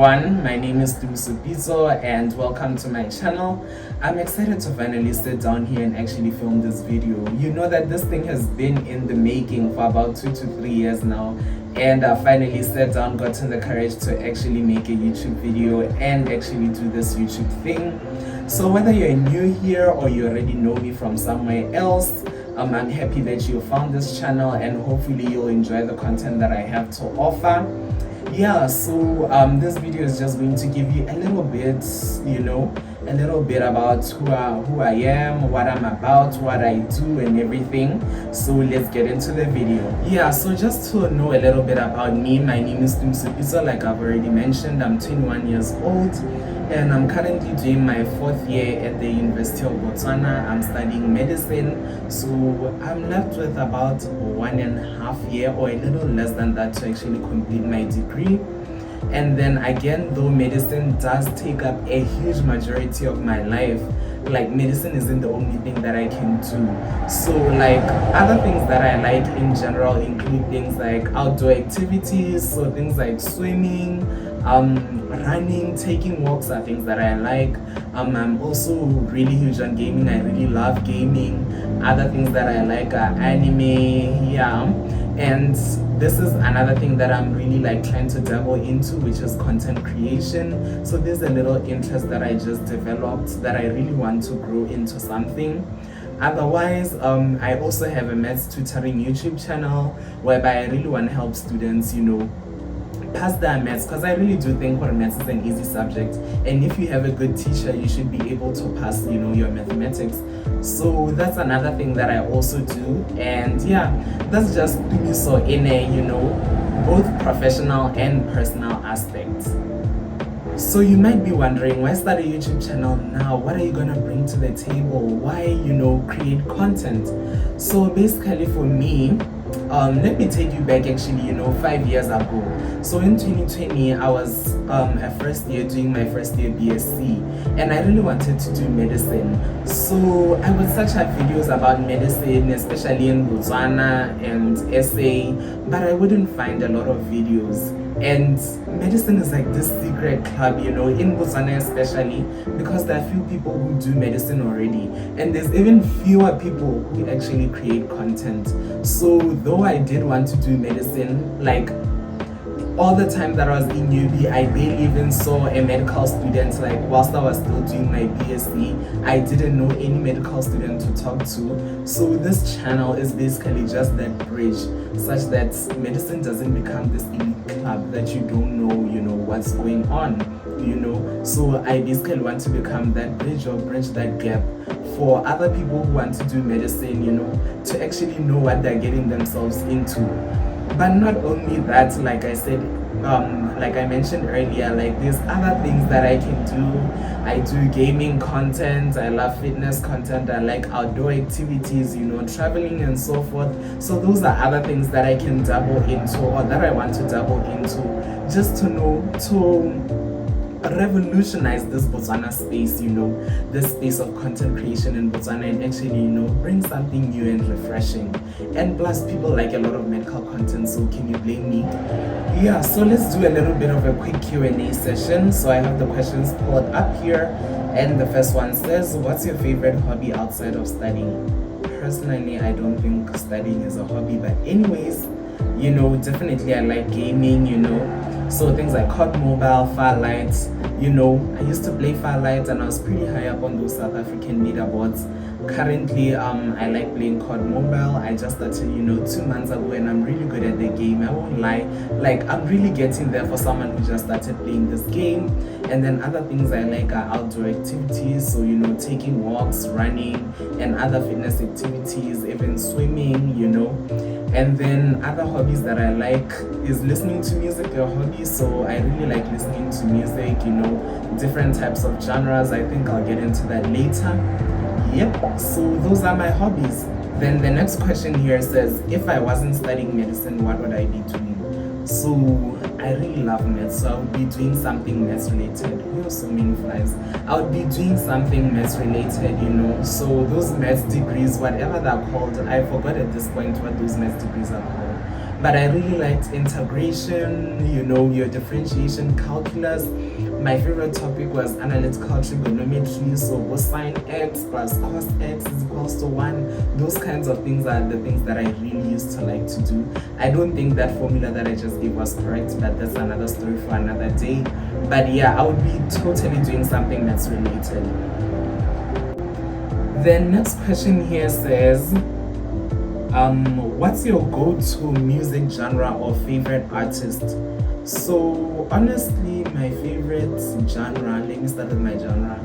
everyone, my name is Pizzo and welcome to my channel. I'm excited to finally sit down here and actually film this video. You know that this thing has been in the making for about 2 to 3 years now, and I finally sat down, gotten the courage to actually make a YouTube video and actually do this YouTube thing. So whether you're new here or you already know me from somewhere else, I'm happy that you found this channel and hopefully you'll enjoy the content that I have to offer. Yeah, so this video is just going to give you a little bit, a little bit about who I am, what I'm about, what I do and everything. So let's get into the video. Yeah, so just to know a little bit about me, my name is Pizzo, like I've already mentioned. I'm 21 years old and I'm currently doing my 4th year at the University of Botswana. I'm studying medicine, so I'm left with about 1.5 years or a little less than that to actually complete my degree. And then again, though medicine does take up a huge majority of my life, like medicine isn't the only thing that I can do. So like other things that I like in general include things like outdoor activities, so things like swimming, running, taking walks are things that I like. I'm also really huge on gaming. I really love gaming. Other things that I like are anime, yeah. And this is another thing that I'm really like trying to dabble into, which is content creation. So there's a little interest that I just developed that I really want to grow into something. Otherwise, I also have a maths tutoring YouTube channel whereby I really want to help students, pass their maths, because I really do think maths is an easy subject, and if you have a good teacher you should be able to pass your mathematics. So that's another thing that I also do, and yeah, that's just me, so in a both professional and personal aspects. So you might be wondering, why start a YouTube channel now? What are you gonna bring to the table? Why create content? So basically for me, let me take you back actually 5 years ago. So in 2020 I was a first year doing my first year BSc, and I really wanted to do medicine. So I would search up videos about medicine, especially in Botswana and SA, but I wouldn't find a lot of videos. And medicine is like this secret club, in Botswana especially, because there are few people who do medicine already, and there's even fewer people who actually create content. So though I did want to do medicine, like all the time that I was in UB, I barely even saw a medical student. Like whilst I was still doing my BSc, I didn't know any medical student to talk to. So this channel is basically just that bridge, such that medicine doesn't become this elite club that you don't know, what's going on, So I basically want to become that bridge or bridge that gap for other people who want to do medicine, to actually know what they're getting themselves into. But not only that, like I said, like I mentioned earlier, like there's other things that I can do. I do gaming content, I love fitness content, I like outdoor activities, traveling and so forth. So those are other things that I can dabble into, or that I want to dabble into, just to revolutionize this Botswana space, this space of content creation in Botswana, and actually, bring something new and refreshing. And plus, people like a lot of medical content, so can you blame me? Yeah, so let's do a little bit of a quick Q&A session. So I have the questions pulled up here, and the first one says, what's your favorite hobby outside of studying? Personally, I don't think studying is a hobby, but anyways, definitely I like gaming, so things like COD Mobile, Firelight, I used to play Firelight and I was pretty high up on those South African leaderboards. Currently, I like playing COD Mobile. I just started, 2 months ago, and I'm really good at the game. I won't lie. Like, I'm really getting there for someone who just started playing this game. And then other things I like are outdoor activities. So, taking walks, running, and other fitness activities, even swimming, And then other hobbies that I like is listening to music, a hobby. So I really like listening to music, different types of genres. I think I'll get into that later. Yep, so those are my hobbies. Then the next question here says, if I wasn't studying medicine, what would I be doing? So I really love maths, so I would be doing something maths related. We have so many flies. I would be doing something maths related, So those maths degrees, whatever they're called, I forgot at this point what those maths degrees are called. but I really liked integration, your differentiation calculus. My favorite topic was analytical trigonometry, so cosine x plus cos x is equals to 1. Those kinds of things are the things that I really used to like to do. I don't think that formula that I just gave was correct, but that's another story for another day. But yeah, I would be totally doing something that's related. The next question here says, what's your go-to music genre or favorite artist? So honestly, my favorite genre, let me start with my genre.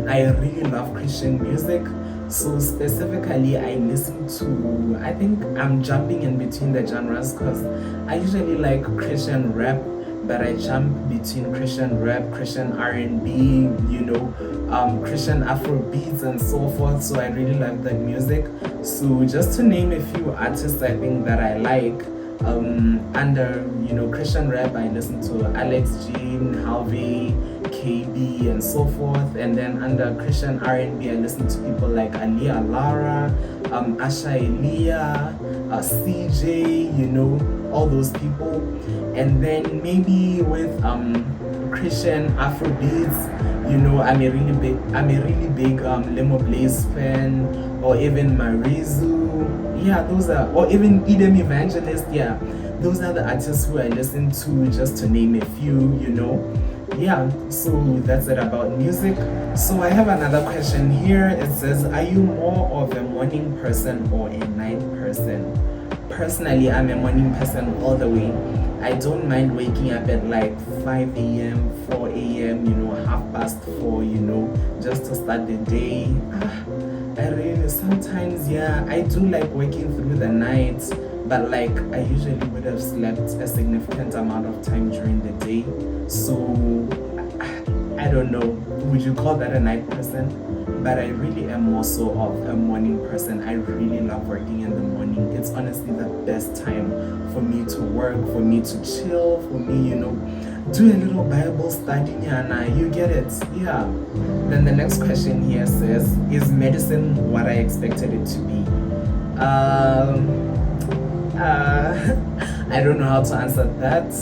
I really love Christian music. So specifically, I listen to, I think I'm jumping in between the genres because I usually like Christian rap, but I jump between Christian rap, Christian R&B, Christian Afro beats and so forth. So I really like that music. So just to name a few artists I think that I like, under Christian rap, I listen to Alex Jean, Halvey, KB, and so forth. And then under Christian R&B, I listen to people like Alia Lara, Asha Elia, CJ, all those people. And then maybe with Christian Afro beats, I'm a really big Lemo Blaze fan, or even Marizu. Yeah, those are, or even Edem Evangelist. Yeah, those are the artists who I listen to, just to name a few. Yeah, so that's it about music. So I have another question here. It says, are you more of a morning person or a night person? Personally, I'm a morning person all the way. I don't mind waking up at like 5 a.m, 4 a.m, 4:30, just to start the day. I really, sometimes, yeah, I do like working through the night, but like I usually would have slept a significant amount of time during the day. So I don't know, would you call that a night person? But I really am also of a morning person. I really love working in the morning. It's honestly the best time for me to work, for me to chill, for me, do a little Bible study, Yana. You get it? Yeah. Then the next question here says, is medicine what I expected it to be? I don't know how to answer that.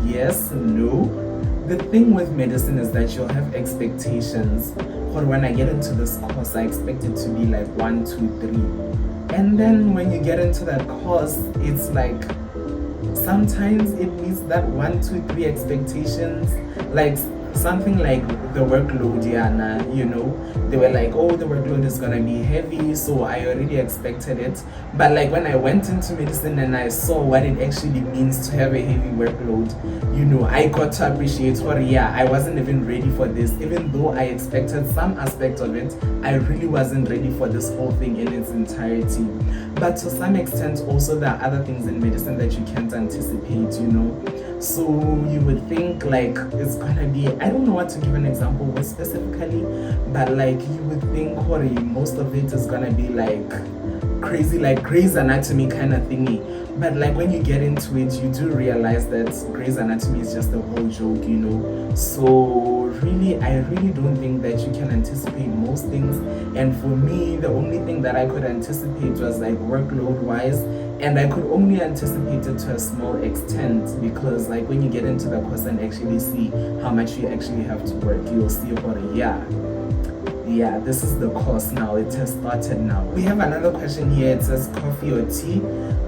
Yes, no. The thing with medicine is that you'll have expectations. But when I get into this course, I expect it to be like 1, 2, 3. And then when you get into that course, it's like sometimes it meets that 1, 2, 3 expectations. Like something like the workload, Yana, they were like, oh, the workload is gonna be heavy, so I already expected it. But like when I went into medicine and I saw what it actually means to have a heavy workload, I got to appreciate, I wasn't even ready for this. Even though I expected some aspect of it, I really wasn't ready for this whole thing in its entirety. But to some extent also, there are other things in medicine that you can't anticipate, So you would think like it's gonna be, I don't know what to give an example with specifically, but like you would think most of it is gonna be like crazy, like Grey's Anatomy kind of thingy. But like when you get into it, you do realize that Grey's Anatomy is just a whole joke, So really, I really don't think that you can anticipate most things. And for me, the only thing that I could anticipate was like workload wise, and I could only anticipate it to a small extent, because like when you get into the course and actually see how much you actually have to work, you'll see yeah, this is the course now. It has started now. We have another question here. It says coffee or tea.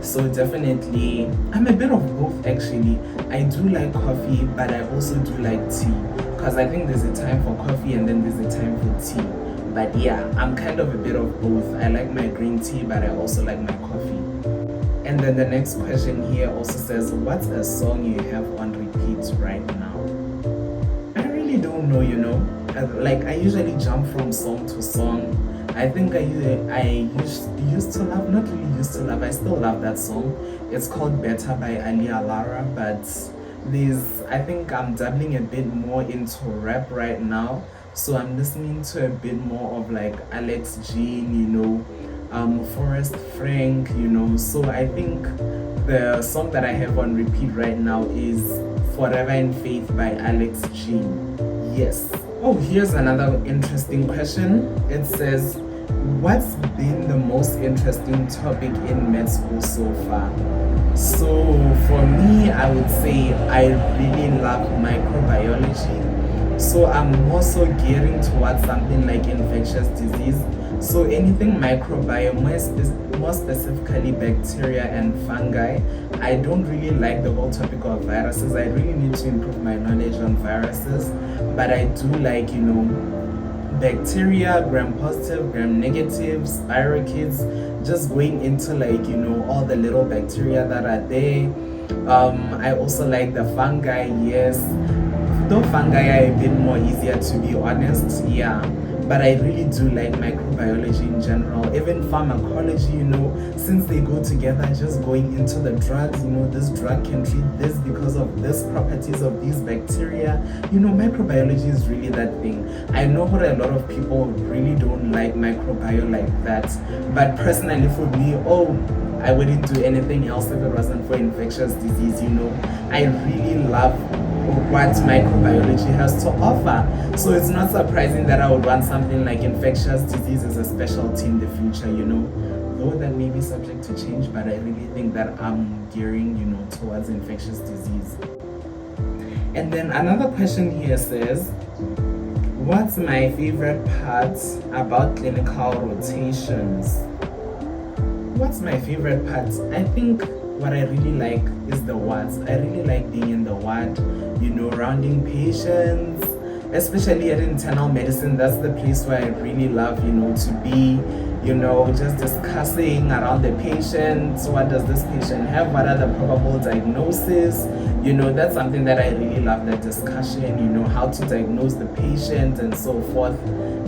So definitely, I'm a bit of both actually. I do like coffee, but I also do like tea, because I think there's a time for coffee and then there's a time for tea. But yeah, I'm kind of a bit of both. I like my green tea, but I also like my coffee. And then the next question here also says, what's a song you have on repeat right now? I really don't know, Like I usually jump from song to song. I think I used to love, not really used to love, I still love that song. It's called Better by Alia Lara, but I think I'm dabbling a bit more into rap right now. So I'm listening to a bit more of like Alex Jean, Forrest Frank, So I think the song that I have on repeat right now is Forever in Faith by Alex Jean. Yes. Oh, here's another interesting question. It says, what's been the most interesting topic in med school so far? So for me, I would say I really love microbiology. So I'm more so gearing towards something like infectious disease. So anything microbiome, more specifically bacteria and fungi. I don't really like the whole topic of viruses. I really need to improve my knowledge on viruses, but I do like, bacteria, gram positive, gram negative, spirochetes, just going into like, all the little bacteria that are there. I also like the fungi, yes. Though fungi are a bit more easier, to be honest, yeah. But I really do like microbiology in general, even pharmacology, since they go together, just going into the drugs, this drug can treat this because of this properties of these bacteria. Microbiology is really that thing. I know what a lot of people really don't like microbiome like that, but personally for me, I wouldn't do anything else if it wasn't for infectious disease. I really love what microbiology has to offer. So it's not surprising that I would want something like infectious disease as a specialty in the future, though that may be subject to change, but I really think that I'm gearing, towards infectious disease. And then another question here says, what's my favorite part about clinical rotations? What's my favorite part? I think what I really like is the wards. I really like being in the ward, rounding patients, especially at internal medicine. That's the place where I really love, to be, just discussing around the patient. What does this patient have? What are the probable diagnoses? That's something that I really love, that discussion, how to diagnose the patient and so forth.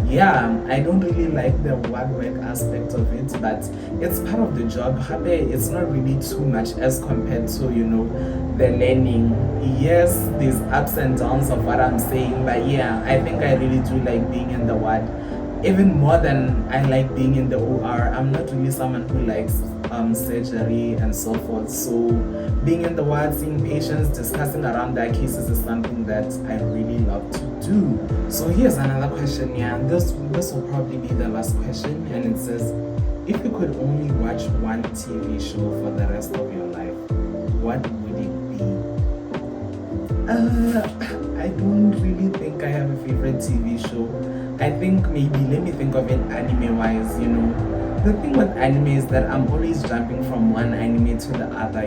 Yeah, I don't really like the ward work aspect of it, but it's part of the job. It's not really too much as compared to, the learning. Yes, there's ups and downs of what I'm saying, but yeah, I think I really do like being in the ward, even more than I like being in the OR. I'm not really someone who likes surgery and so forth. So being in the ward, seeing patients, discussing around their cases is something that I really love to do. So here's another question. Yeah, this will probably be the last question, and it says, if you could only watch one TV show for the rest of your life, what would it be? I don't really think I have a favorite TV show. I think maybe, let me think of it anime wise. The thing with anime is that I'm always jumping from one anime to the other,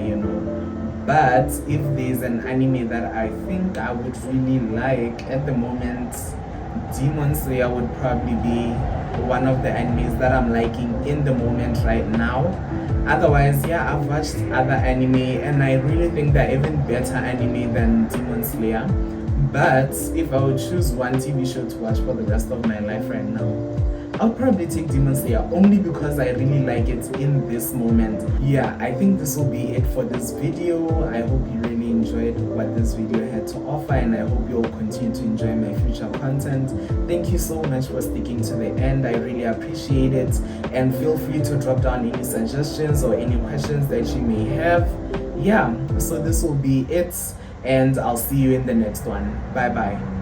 but if there's an anime that I think I would really like at the moment, Demon Slayer would probably be one of the animes that I'm liking in the moment right now. Otherwise, yeah, I've watched other anime and I really think they're even better anime than Demon Slayer. But if I would choose one TV show to watch for the rest of my life right now, I'll probably take Demon Slayer, only because I really like it in this moment. Yeah, I think this will be it for this video. I hope you really enjoyed what this video had to offer, and I hope you'll continue to enjoy my future content. Thank you so much for sticking to the end. I really appreciate it, and feel free to drop down any suggestions or any questions that you may have. Yeah, so this will be it, and I'll see you in the next one. Bye bye.